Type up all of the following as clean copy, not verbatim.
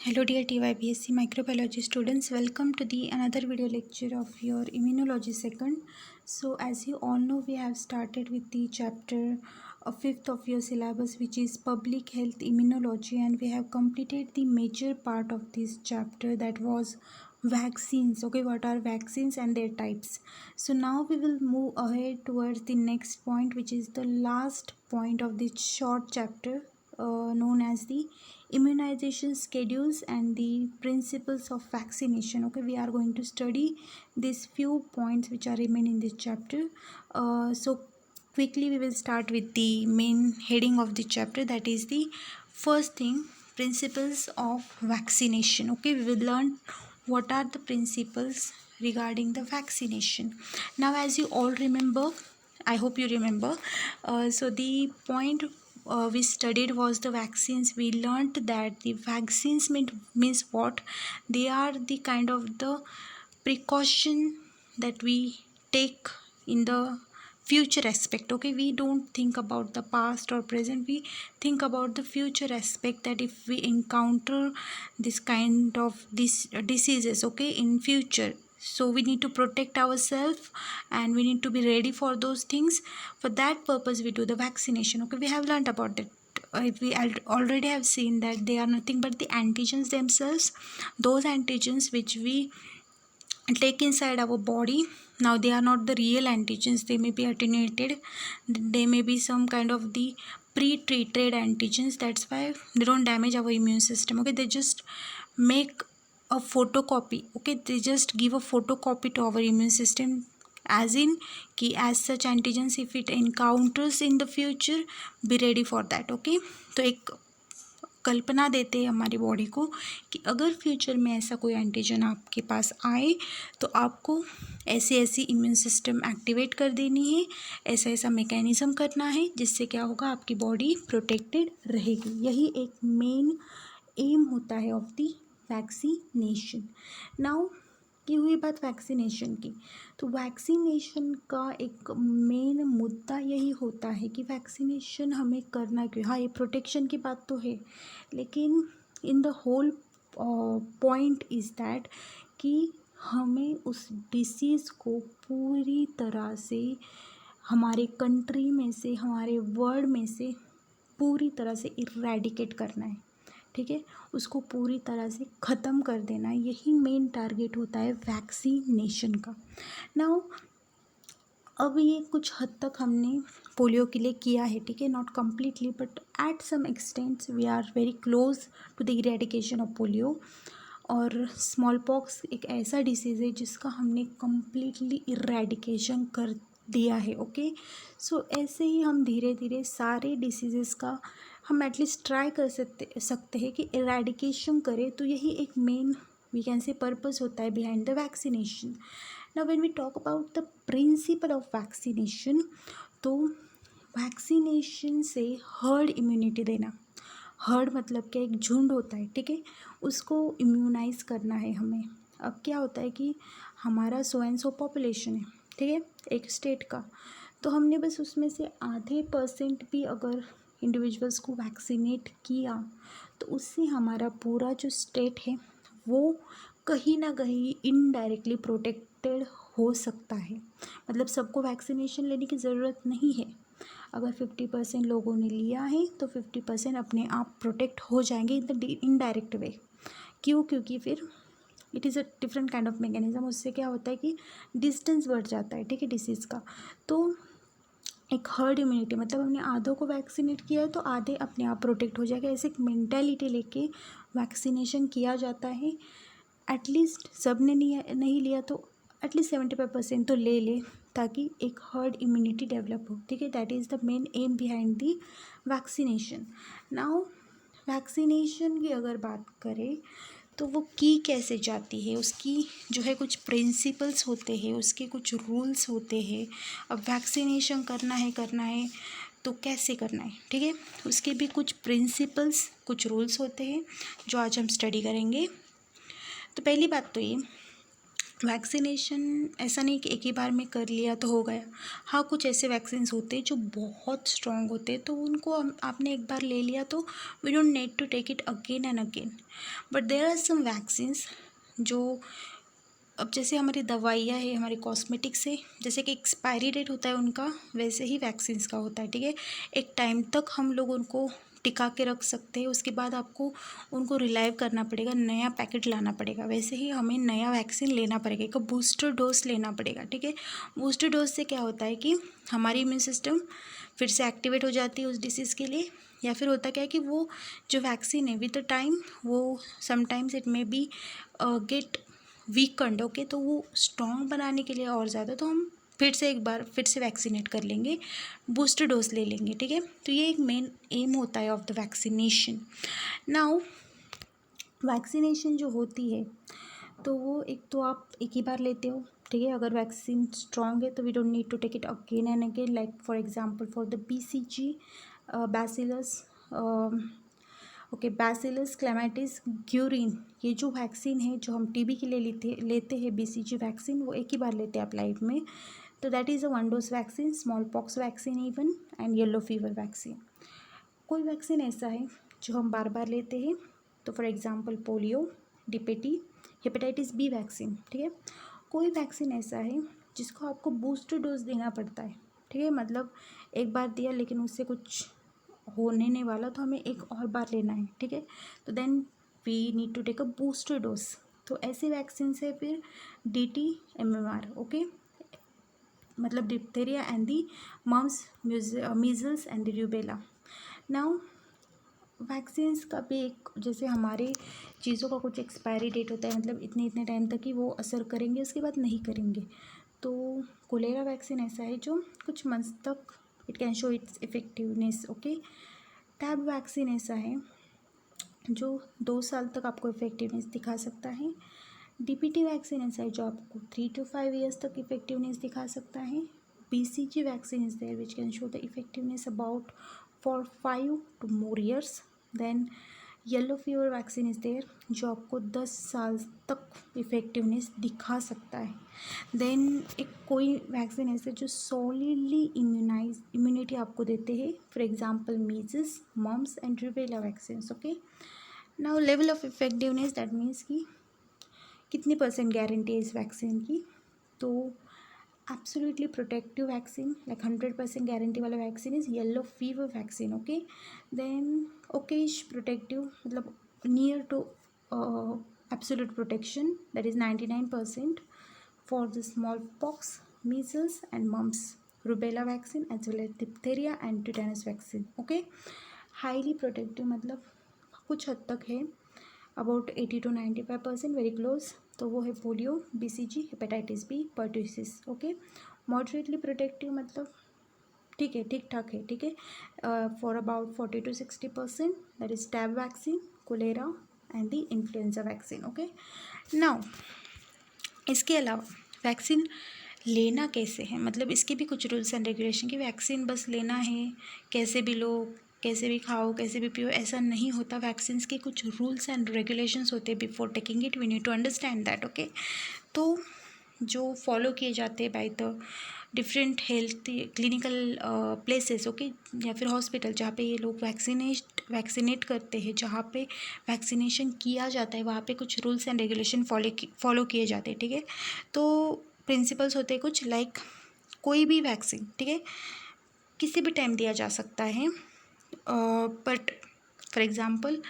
Hello dear TYBSc microbiology students, welcome to the another video lecture of your immunology second. So as you all know, we have started with the chapter fifth of your syllabus, which is public health immunology, and we have completed the major part of this chapter, that was vaccines. Okay, what are vaccines and their types? So now we will move ahead towards the next point, which is the last point of this short chapter, known as the immunization schedules and the principles of vaccination. Okay, we are going to study these few points which are remain in this chapter. So quickly we will start with the main heading of the chapter, that is the first thing, principles of vaccination. Okay, we will learn what are the principles regarding the vaccination. Now, as you all remember, I hope you remember, so the point we studied was the vaccines. We learned that the vaccines means what? They are the kind of the precaution that we take in the future aspect. Okay, we don't think about the past or present, we think about the future aspect, that if we encounter this kind of diseases, okay, in future, so we need to protect ourselves and we need to be ready for those things. For that purpose we do the vaccination. Okay, we have learned about it. We already have seen that they are nothing but the antigens themselves, those antigens which we take inside our body. Now they are not the real antigens, they may be attenuated, they may be some kind of the pre-treated antigens. That's why they don't damage our immune system. Okay, they just make a photocopy. Okay, they just give a photocopy to our immune system, as in कि as such antigens if it encounters in the future, be ready for that. Okay, तो एक कल्पना देते हैं हमारी body को कि अगर future में ऐसा कोई एंटीजन आपके पास आए तो आपको ऐसे ऐसी इम्यून सिस्टम एक्टिवेट कर देनी है, ऐसा ऐसा मैकेनिज्म करना है, जिससे क्या होगा, आपकी बॉडी प्रोटेक्टेड रहेगी. यही एक मेन एम होता है ऑफ द वैक्सीनेशन. नाउ की हुई बात वैक्सीनेशन की, तो वैक्सीनेशन का एक मेन मुद्दा यही होता है कि वैक्सीनेशन हमें करना क्यों. हाँ, ये प्रोटेक्शन की बात तो है, लेकिन in the whole point is that कि हमें उस डिसीज़ को पूरी तरह से हमारे कंट्री में से, हमारे वर्ल्ड में से पूरी तरह से इरेडिकेट करना है. ठीक है, उसको पूरी तरह से ख़त्म कर देना, यही मेन टारगेट होता है वैक्सीनेशन का. नाउ अब ये कुछ हद तक हमने पोलियो के लिए किया है, ठीक है, not completely but at some extents we are very close to the eradication of polio. और स्मॉल पॉक्स एक ऐसा डिसीज़ है जिसका हमने कम्प्लीटली इरेडिकेशन कर दिया है. ओके, सो ऐसे ही हम धीरे धीरे सारे डिसीज़ेस का हम एटलीस्ट ट्राई कर सकते हैं कि इरेडिकेशन करें. तो यही एक main we can say purpose होता है behind the vaccination. Now when we talk about the principle of vaccination, तो वैक्सीनेशन से हर्ड इम्यूनिटी देना. हर्ड मतलब क्या, एक झुंड होता है, ठीक है, उसको इम्यूनाइज करना है हमें. अब क्या होता है कि हमारा सो एंड सो पॉपुलेशन है, ठीक है, एक स्टेट का, तो हमने बस उसमें से आधे % भी अगर इंडिविजुअल्स को वैक्सीनेट किया तो उससे हमारा पूरा जो स्टेट है वो कहीं ना कहीं इनडायरेक्टली प्रोटेक्टेड हो सकता है. मतलब सबको वैक्सीनेशन लेने की ज़रूरत नहीं है. अगर 50% लोगों ने लिया है तो 50% अपने आप प्रोटेक्ट हो जाएंगे इन द इनडायरेक्ट वे. क्यों? क्योंकि फिर it is a different kind of mechanism. उससे क्या होता है कि डिस्टेंस बढ़ जाता है, ठीक है, डिसीज़ का. तो एक हर्ड इम्यूनिटी मतलब हमने आधों को वैक्सीनेट किया है तो आधे अपने आप प्रोटेक्ट हो जाएगा. ऐसे एक मेंटालिटी लेके वैक्सीनेशन किया जाता है. एटलीस्ट सब ने नहीं लिया तो एटलीस्ट 75% तो ले ताकि एक हर्ड इम्यूनिटी डेवलप हो. ठीक है, that is the main M behind the vaccination. Now vaccination की अगर बात करें तो वो की कैसे जाती है, उसकी जो है कुछ प्रिंसिपल्स होते हैं, उसके कुछ रूल्स होते हैं. अब वैक्सीनेशन करना है तो कैसे करना है, ठीक है, उसके भी कुछ प्रिंसिपल्स, कुछ रूल्स होते हैं जो आज हम स्टडी करेंगे. तो पहली बात तो ये, वैक्सीनेशन ऐसा नहीं कि एक ही बार में कर लिया तो हो गया। हाँ, कुछ ऐसे वैक्सीन्स होते हैं जो बहुत स्ट्रॉन्ग होते हैं, तो उनको आपने एक बार ले लिया तो we don't need to take it again and again. But there are some vaccines जो, अब जैसे हमारी दवाइयाँ है, हमारी कॉस्मेटिक्स है, जैसे कि एक्सपायरी डेट होता है उनका, वैसे ही वैक्सीन्स का होता है, ठीक है। एक टाइम तक हम लोग उनको टिका के रख सकते हैं, उसके बाद आपको उनको रिलाइव करना पड़ेगा, नया पैकेट लाना पड़ेगा। वैसे ही हमें नया वैक्सीन लेना पड़ेगा, एक बूस्टर डोज लेना पड़ेगा, ठीक है। बूस्टर डोज से क्या होता है कि हमारी इम्यून सिस्टम फिर से एक्टिवेट हो जाती है उस डिसीज़ के लिए, या फिर होता क्या है कि वो जो वैक्सीन है विद द टाइम वो sometimes it may be get weakened, okay. तो वो स्ट्रॉन्ग बनाने के लिए और ज़्यादा, तो हम फिर से एक बार फिर से वैक्सीनेट कर लेंगे, बूस्टर डोज ले लेंगे, ठीक है। तो ये एक मेन एम होता है of the vaccination. Now vaccination जो होती है तो वो एक तो आप एक ही बार लेते हो, ठीक है। अगर वैक्सीन स्ट्रॉन्ग है तो we don't need to take it again and again, like for example for the BCG bacillus, okay, bacillus Calmette Guerin, ये जो वैक्सीन है जो हम TB के लिए लेते हैं BCG वैक्सीन, वो एक ही बार लेते हैं आप लाइफ में। तो that is a one dose vaccine, small pox vaccine even, and yellow fever vaccine. कोई वैक्सीन ऐसा है जो हम बार बार लेते हैं, तो for example polio, DPT, hepatitis B vaccine, ठीक है। कोई वैक्सीन ऐसा है जिसको आपको बूस्टर डोज देना पड़ता है, ठीक है। मतलब एक बार दिया लेकिन उससे कुछ होने नहीं वाला, तो हमें एक और बार लेना है, ठीक है। तो then we need to take a booster dose. तो ऐसी वैक्सीन से फिर DT MMR, ओके, मतलब diphtheria and the mumps, measles and the rubella. Now vaccines का भी एक, जैसे हमारे चीज़ों का कुछ एक्सपायरी डेट होता है, मतलब इतने इतने टाइम तक ही वो असर करेंगे, उसके बाद नहीं करेंगे। तो कोलेरा वैक्सीन ऐसा है जो कुछ मंथ्स तक it can show it's effectiveness, okay. Tab vaccine ऐसा है जो 2 साल तक आपको इफेक्टिवनेस दिखा सकता है। DPT वैक्सीन ऐसा है जो आपको 3 to 5 years तक इफेक्टिवनेस दिखा सकता है। BCG vaccine is there which can show the effectiveness about for 5 to more years। Then yellow fever vaccine is there जो आपको 10 साल तक इफेक्टिवनेस दिखा सकता है। देन एक कोई वैक्सीन ऐसे जो सॉलिडली इम्यूनिटी आपको देते हैं, for example measles, mumps and rubella vaccine, okay. Now level of effectiveness, that means कि कितनी % गारंटी है इस वैक्सीन की। तो absolutely protective vaccine, like 100% guarantee वाला vaccine is yellow fever vaccine, okay. Then okayish protective, मतलब near to absolute protection, that is 99% for the small pox, measles and mumps, rubella vaccine as well as diphtheria and tetanus vaccine, okay. Highly protective मतलब कुछ हद तक है, about 80 to 95%, very close, तो वो है polio, BCG, hepatitis B, pertussis, okay. Moderately protective मतलब ठीक है, ठीक ठाक है, ठीक है, for about 40 to 60%, that is TAB vaccine, cholera and the influenza vaccine, okay. Now इसके अलावा वैक्सीन लेना कैसे है, मतलब इसके भी कुछ रूल्स एंड रेगुलेशन, की वैक्सीन बस लेना है, कैसे भी लो, कैसे भी खाओ, कैसे भी पियो, ऐसा नहीं होता। वैक्सीन्स के कुछ रूल्स एंड रेगुलेशंस होते हैं, before taking it we need to understand that, okay. तो जो फॉलो किए जाते हैं by the different health clinical places, okay, या फिर हॉस्पिटल जहाँ पे ये लोग वैक्सीनेट करते हैं, जहाँ पे वैक्सीनेशन किया जाता है, वहाँ पे कुछ रूल्स एंड रेगुलेशन फॉलो किए जाते हैं, ठीक है। तो प्रिंसिपल्स होते हैं कुछ, लाइक कोई भी वैक्सीन, ठीक है, किसी भी टाइम दिया जा सकता है, बट फॉर एग्ज़ाम्पल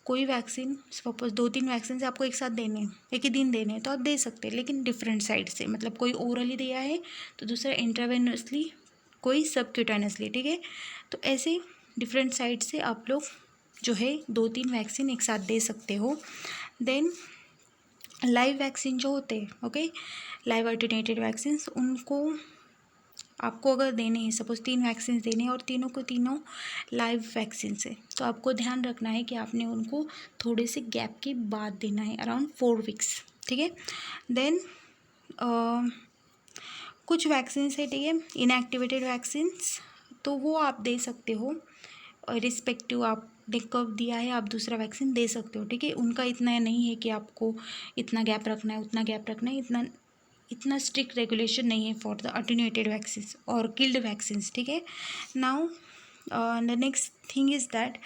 कोई वैक्सीन, सपोज 2-3 वैक्सीन आपको एक साथ देने हैं, एक ही दिन देने हैं, तो आप दे सकते हैं, लेकिन डिफरेंट साइड से, मतलब कोई ओरली दिया है तो दूसरा इंट्रावेनसली, कोई सबक्यूटानसली, ठीक है। तो ऐसे डिफरेंट साइड से आप लोग जो है 2-3 वैक्सीन एक साथ दे सकते हो। देन लाइव वैक्सीन जो होते हैं, ओके, लाइव अल्टरनेटेड वैक्सीन, उनको आपको अगर देने हैं, सपोज 3 वैक्सीन देने हैं और तीनों को तीनों लाइव वैक्सीन से, तो आपको ध्यान रखना है कि आपने उनको थोड़े से गैप के बाद देना है, अराउंड 4 weeks, ठीक है। देन कुछ वैक्सीन्स है, ठीक है, इनएक्टिवेटेड वैक्सीन्स, तो वो आप दे सकते हो रिस्पेक्टिव आप कर्व दिया है आप दूसरा वैक्सीन दे सकते हो, ठीक है। उनका इतना नहीं है कि आपको इतना गैप रखना है, उतना गैप रखना है, इतना स्ट्रिक्ट रेगुलेशन नहीं है फॉर द अटेन्यूएटेड वैक्सीन्स और किल्ड वैक्सीन्स, ठीक है। Now the next thing is that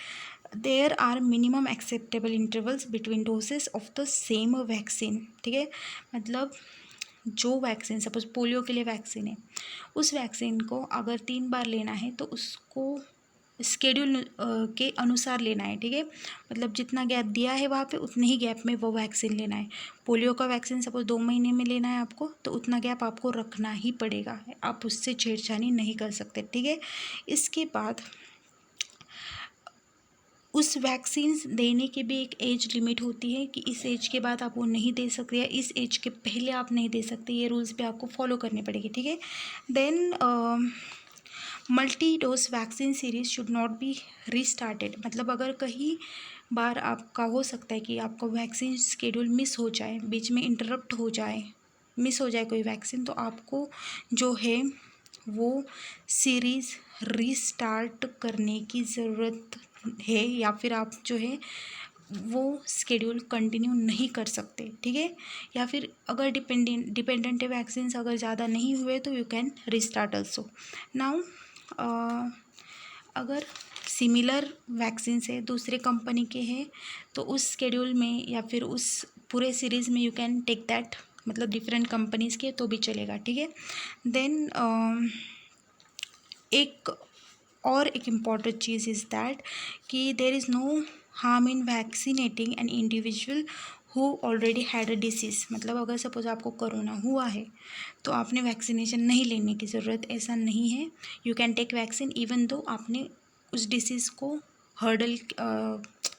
there are minimum acceptable intervals between doses of the same vaccine, ठीक है। मतलब जो वैक्सीन, सपोज पोलियो के लिए वैक्सीन है, उस वैक्सीन को अगर 3 बार लेना है तो उसको स्केड्यूल के अनुसार लेना है, ठीक है। मतलब जितना गैप दिया है वहाँ पे उतने ही गैप में वो वैक्सीन लेना है। पोलियो का वैक्सीन सपोज 2 महीने में लेना है आपको, तो उतना गैप आपको रखना ही पड़ेगा, आप उससे छेड़छाड़ी नहीं कर सकते, ठीक है। इसके बाद उस वैक्सीन देने की भी एक एज लिमिट होती है कि इस एज के बाद आप वो नहीं दे सकते या इस एज के पहले आप नहीं दे सकते, ये रूल्स पे आपको फॉलो करने पड़ेंगे, ठीक है। Then multi dose vaccine series should not be restarted. मतलब अगर कहीं बार आपका हो सकता है कि आपका वैक्सीन शेड्यूल मिस हो जाए, बीच में इंटरप्ट हो जाए, मिस हो जाए कोई वैक्सीन, तो आपको जो है वो सीरीज़ रीस्टार्ट करने की ज़रूरत है, या फिर आप जो है वो स्केड्यूल कंटिन्यू नहीं कर सकते, ठीक है। या फिर अगर डिपेंडेंट है वैक्सीन अगर ज़्यादा नहीं हुए तो you can restart also. Now अगर सिमिलर वैक्सीन है, दूसरे कंपनी के हैं, तो उस स्केड्यूल में या फिर उस पूरे सीरीज़ में यू कैन टेक दैट, मतलब डिफरेंट कंपनीज़ के तो भी चलेगा, ठीक है। देन एक इम्पॉर्टेंट चीज़ इज़ दैट कि there is no harm in vaccinating an individual who already had a disease. मतलब अगर सपोज आपको कोरोना हुआ है तो आपने वैक्सीनेशन नहीं लेने की ज़रूरत, ऐसा नहीं है। You can take vaccine even though आपने उस डिसीज़ को हर्डल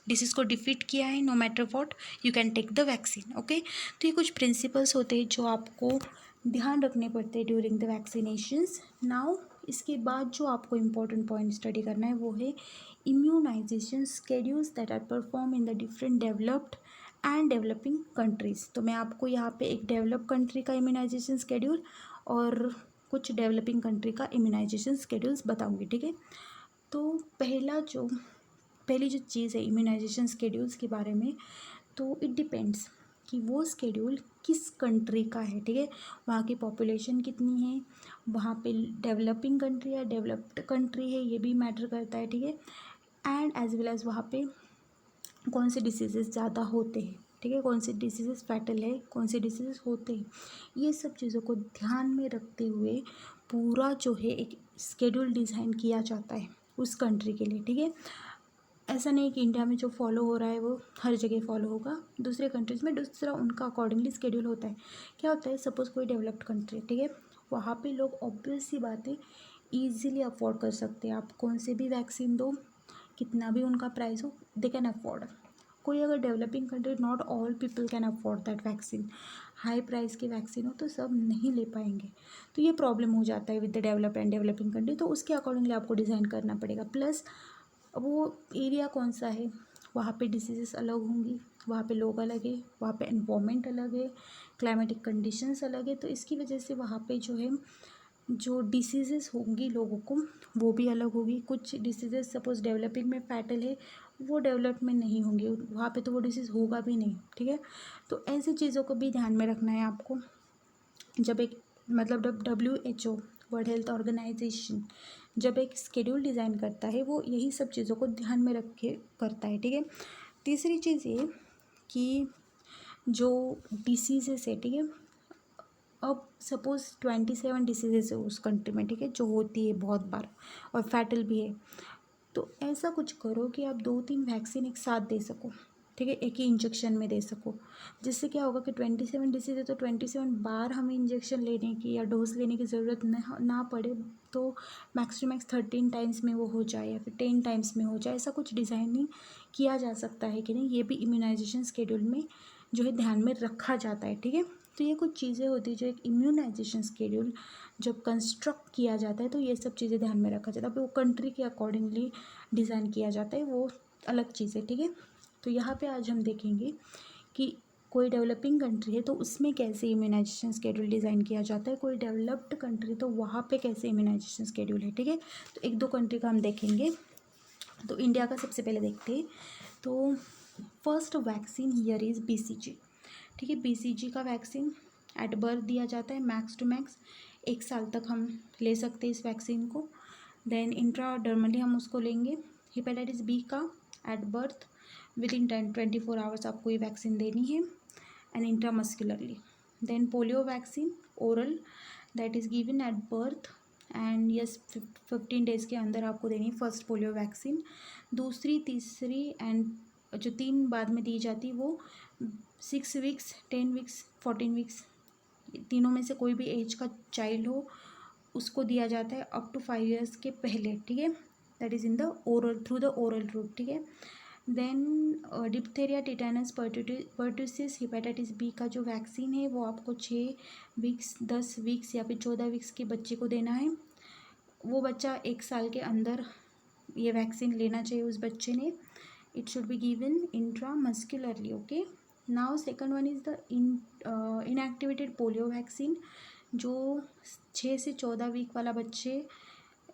डिसीज़ को डिफीट किया है, no matter what you can take the vaccine, okay. तो ये कुछ प्रिंसिपल्स होते हैं जो आपको ध्यान रखने पड़ते हैं ड्यूरिंग द वैक्सीनेशंस। नाउ इसके बाद जो आपको इम्पोर्टेंट पॉइंट स्टडी करना है वो है immunization schedules that are perform in the different developed and developing countries. तो मैं आपको यहाँ पे एक डेवलप कंट्री का इम्यूनाइजेशन स्केड्यूल और कुछ डेवलपिंग कंट्री का इम्यूनाइजेशन स्केड्यूल्स बताऊँगी, ठीक है। तो पहली जो चीज़ है इम्यूनाइजेशन स्केड्यूल्स के बारे में, तो इट डिपेंड्स कि वो स्केड्यूल किस कंट्री का है, ठीक है। वहाँ की पॉपुलेशन कितनी है, वहाँ पे डेवलपिंग कंट्री या डेवलप्ड कंट्री है, ये भी मैटर करता है, ठीक है। एंड एज वेल एज वहाँ पे कौन से डिसीजेस ज़्यादा होते हैं, ठीक है, कौन से डिसीजेस फैटल है, कौन से डिसीजेस होते हैं, ये सब चीज़ों को ध्यान में रखते हुए पूरा जो है एक स्केड्यूल डिज़ाइन किया जाता है उस कंट्री के लिए, ठीक है। ऐसा नहीं कि इंडिया में जो फॉलो हो रहा है वो हर जगह फॉलो होगा, दूसरे कंट्रीज़ में दूसरा उनका अकॉर्डिंगली स्केड्यूल होता है। क्या होता है, सपोज़ कोई डेवलप्ड कंट्री, ठीक है, वहाँ पे लोग ऑब्वियस सी बात है ईजिली अफोर्ड कर सकते हैं। आप कौन से भी वैक्सीन दो, कितना भी उनका प्राइस हो, दे कैन अफोर्ड। कोई अगर developing country, not all people can afford that vaccine, high price की वैक्सीन हो तो सब नहीं ले पाएंगे। तो ये प्रॉब्लम हो जाता है with the develop and developing country, तो उसके अकॉर्डिंगली आपको डिज़ाइन करना पड़ेगा। प्लस वो एरिया कौन सा है, वहाँ पे डिसीज़ेस अलग होंगी, वहाँ पे लोग अलग है, वहाँ पे एनवायरनमेंट अलग है, क्लाइमेटिक कंडीशंस अलग है, तो इसकी वजह से वहाँ पे जो है जो डिसीज़ेस होंगी लोगों को वो भी अलग होगी। कुछ डिसीज़ेस सपोज डेवलपिंग में फैटल है, वो डेवलप में नहीं होंगे, वहाँ पे तो वो डिसीज़ होगा भी नहीं, ठीक है। तो ऐसी चीज़ों को भी ध्यान में रखना है आपको। जब एक मतलब WHO वर्ल्ड हेल्थ ऑर्गेनाइजेशन जब एक स्केड्यूल डिज़ाइन करता है वो यही सब चीज़ों को ध्यान में रख के करता है, ठीक है। तीसरी चीज़ ये कि जो डिसीज़ेस है, ठीक है, अब सपोज़ 27 डिसीज़ेस है उस कंट्री में, ठीक है, जो होती है बहुत बार और फैटल भी है, तो ऐसा कुछ करो कि आप 2-3 वैक्सीन एक साथ दे सको, ठीक है, एक ही इंजेक्शन में दे सको। जिससे क्या होगा कि 27 डिसीज़ है तो 27 बार हमें इंजेक्शन लेने की या डोज लेने की ज़रूरत ना पड़े, तो मैक्स टू मैक्स 13 टाइम्स में वो हो जाए या फिर 10 टाइम्स में हो जाए, ऐसा कुछ डिज़ाइनिंग किया जा सकता है कि नहीं, ये भी इम्यूनाइजेशन स्केड्यूल में जो है ध्यान में रखा जाता है, ठीक है। तो ये कुछ चीज़ें होती है जो एक इम्यूनाइजेशन स्केड्यूल जब कंस्ट्रक्ट किया जाता है तो ये सब चीज़ें ध्यान में रखा जाता है। अब वो कंट्री के अकॉर्डिंगली डिज़ाइन किया जाता है, वो अलग चीज़ है, ठीक है। तो यहाँ पे आज हम देखेंगे कि कोई डेवलपिंग कंट्री है तो उसमें कैसे इम्यूनाइजेशन स्केड्यूल डिज़ाइन किया जाता है, कोई डेवलप्ड कंट्री तो वहाँ पे कैसे इम्यूनाइजेशन स्केड्यूल है, ठीक है। तो 1-2 कंट्री का हम देखेंगे। तो इंडिया का सबसे पहले देखते हैं। तो first vaccine here is BCG। ठीक है, BCG का वैक्सीन एट बर्थ दिया जाता है, मैक्स टू मैक्स 1 साल तक हम ले सकते हैं इस वैक्सीन को। देन इंट्राडर्मली हम उसको लेंगे। हेपेटाइटिस बी का at birth within 24 hours आपको ये वैक्सीन देनी है, and intramuscularly. Then polio vaccine oral that is given at birth, and yes 15 days के अंदर आपको देनी है फर्स्ट पोलियो वैक्सीन। दूसरी, तीसरी एंड जो 3 बाद में दी जाती वो 6 वीक्स, 10 वीक्स, 14 वीक्स, तीनों में से कोई भी एज का चाइल्ड हो उसको दिया जाता है अप टू 5 ईयर्स के पहले। ठीक है, that is in the oral, through the oral route. ठीक है, then diphtheria, tetanus, pertussis, hepatitis B का जो वैक्सीन है वो आपको 6 वीक्स, 10 वीक्स या फिर 14 वीक्स के बच्चे को देना है। वो बच्चा 1 साल के अंदर ये वैक्सीन लेना चाहिए उस बच्चे ने। It should be given intramuscularly. Okay, now second one is the inactivated polio vaccine, जो 6 से 14 वीक वाला बच्चे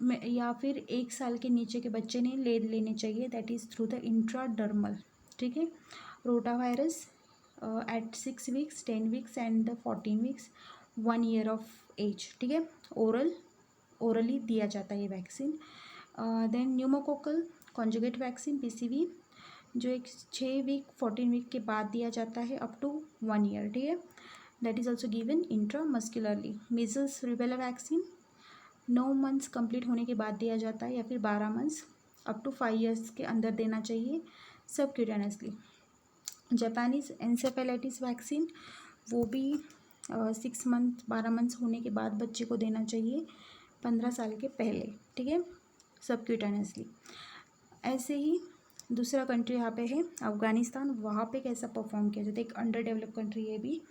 में या फिर 1 साल के नीचे के बच्चे ने लेने चाहिए, that is through the intradermal. ठीक है, rotavirus at 6 weeks, 10 weeks and the 14 weeks, 1 year of age. ठीक है, ओरली दिया जाता है ये vaccine. Then pneumococcal conjugate vaccine PCV, जो एक 6 वीक, 14 वीक के बाद दिया जाता है अप टू 1 ईयर। ठीक है, that is also given intramuscularly. Measles rubella vaccine 9 months complete होने के बाद दिया जाता है, या फिर 12 मंथ्स अप टू 5 ईयर्स के अंदर देना चाहिए सबक्यूटेनियसली। जापानीज़ एन्सेफेलाइटिस वैक्सीन, वो भी 6 मंथ, 12 मंथ्स होने के बाद बच्चे को देना चाहिए, 15 साल के पहले। ठीक है, सबक्यूटेनियसली। ऐसे ही दूसरा कंट्री यहाँ पे है अफ़गानिस्तान। वहाँ पे कैसा परफॉर्म किया जाता है, एक अंडर डेवलप कंट्री है भी।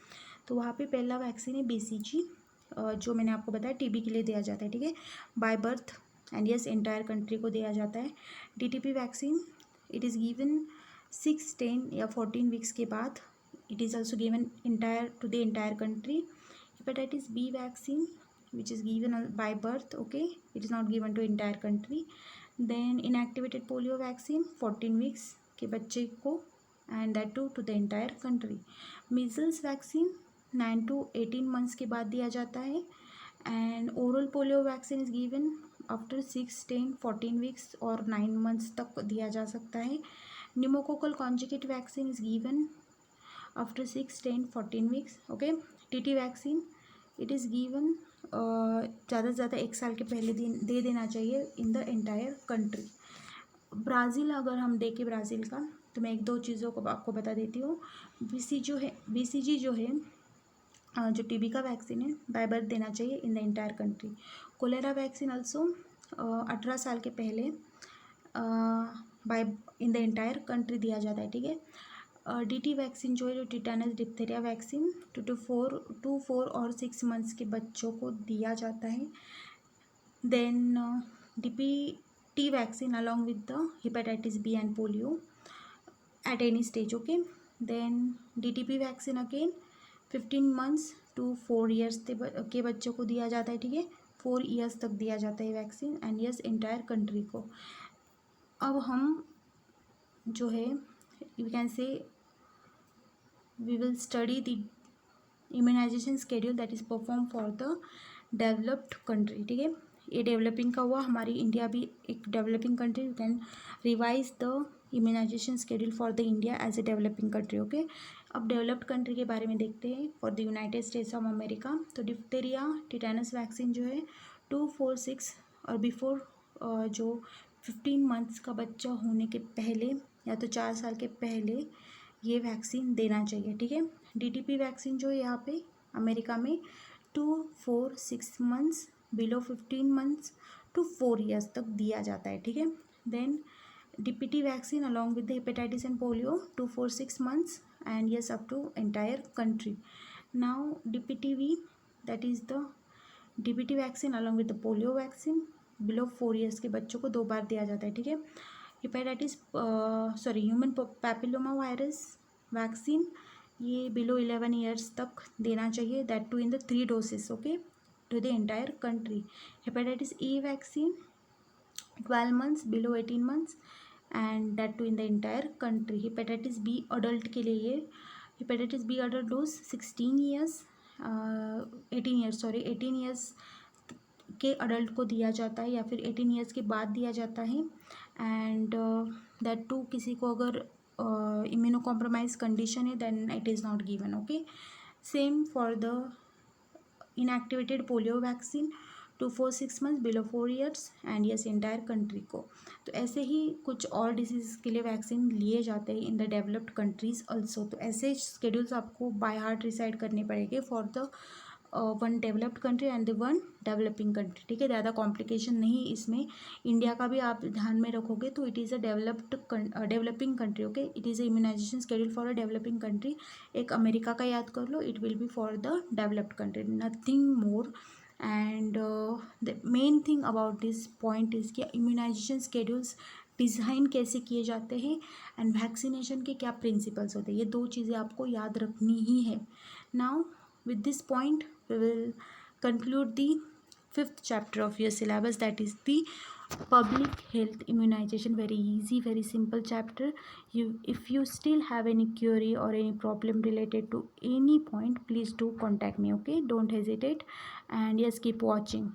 तो वहाँ पे पहला वैक्सीन है BCG, जो मैंने आपको बताया TB के लिए दिया जाता है। ठीक है, by birth and yes entire country को दिया जाता है। DTP vaccine it is given 6, 10 या 14 वीक्स के बाद। It is also given entire to the entire country. Hepatitis B vaccine which is given by birth, okay, it is not given to entire country. Then inactivated polio vaccine 14 weeks के बच्चे को, and that too to the entire country. measles vaccine 9 to 18 months के बाद दिया जाता है, and oral polio vaccine is given after 6, 10, 14 weeks और 9 months तक दिया जा सकता है. pneumococcal conjugate vaccine is given after 6, 10, 14 weeks. okay, TT vaccine it is given ज़्यादा से ज़्यादा 1 साल के पहले दे देना चाहिए in the entire country. Brazil अगर हम देखें ब्राज़ील का, तो मैं 1-2 चीज़ों को आपको बता देती हूँ. BCG जो है जो TB का वैक्सीन है बाय बर्थ देना चाहिए in the entire country. Cholera vaccine also 18 साल के पहले by in the entire country दिया जाता है. ठीक है, DT वैक्सीन जो है, जो टिटेनस डिप्थेरिया वैक्सीन 2, 4 और 6 मंथ्स के बच्चों को दिया जाता है. Then DPT vaccine along with the hepatitis B and polio at any stage. Okay, then DTP vaccine again 15 months to 4 years के बच्चों को दिया जाता है. ठीक है, 4 ईयर्स तक दिया जाता है vaccine, and yes entire country को. अब हम जो है you can say we will study the immunization schedule that is performed for the developed country. ठीक है, ये डेवलपिंग का हुआ, हमारी इंडिया भी एक developing country. You can revise the immunization schedule for the India as a developing country. Okay, अब developed country के बारे में देखते हैं. For the United States of America, तो डिप्थेरिया टिटेनस वैक्सीन जो है 2, 4, 6 और बिफोर जो 15 मंथ्स का बच्चा होने के पहले या तो 4 साल के पहले ये वैक्सीन देना चाहिए. ठीक है, DTP वैक्सीन जो है यहाँ पे अमेरिका में 2, 4, 6 months, below 15 months to 4 years तक दिया जाता है. ठीक है, then DPT vaccine along with the hepatitis and polio 2, 4, 6 months and yes up to entire country. Now DPTV that is the DPT vaccine along with the polio vaccine below 4 years के बच्चों को 2 बार दिया जाता है. ठीक है, hepatitis human papilloma virus vaccine ये below 11 years तक देना चाहिए, that too in the 3 doses. Okay, to the entire country. Hepatitis E vaccine 12 months below 18 months and that too in the entire country. Hepatitis B adult के लिए ये hepatitis B adult dose 18 years के adult को दिया जाता है या फिर 18 ईयर्स के बाद दिया जाता है। एंड दैट टू किसी को अगर इम्यूनो कॉम्प्रोमाइज कंडीशन है then it is not given. Okay, same for the inactivated polio vaccine 2 4 6 months below 4 years and yes entire country को। तो ऐसे ही कुछ और डिजीज़ के लिए वैक्सीन लिए जाते हैं in the developed countries also. तो ऐसे स्केड्यूल्स आपको बाय हार्ट रिसाइड करने पड़ेंगे for the one developed country and the one developing country. ठीक है, ज़्यादा कॉम्प्लिकेशन नहीं इसमें। इंडिया का भी आप ध्यान में रखोगे तो it is a developing country. Okay, it is a immunisation schedule for a developing country. एक अमेरिका का याद कर लो, it will be for the developed country, nothing more. And the main thing about this point is कि immunisation schedules design कैसे किए जाते हैं एंड वैक्सीनेशन के क्या प्रिंसिपल्स होते हैं, ये दो चीज़ें आपको याद रखनी ही है। Now with this point we will conclude the 5th chapter of your syllabus, that is the public health immunization. Very easy, very simple chapter. If you still have any query or any problem related to any point, please do contact me. Okay, don't hesitate, and yes, keep watching.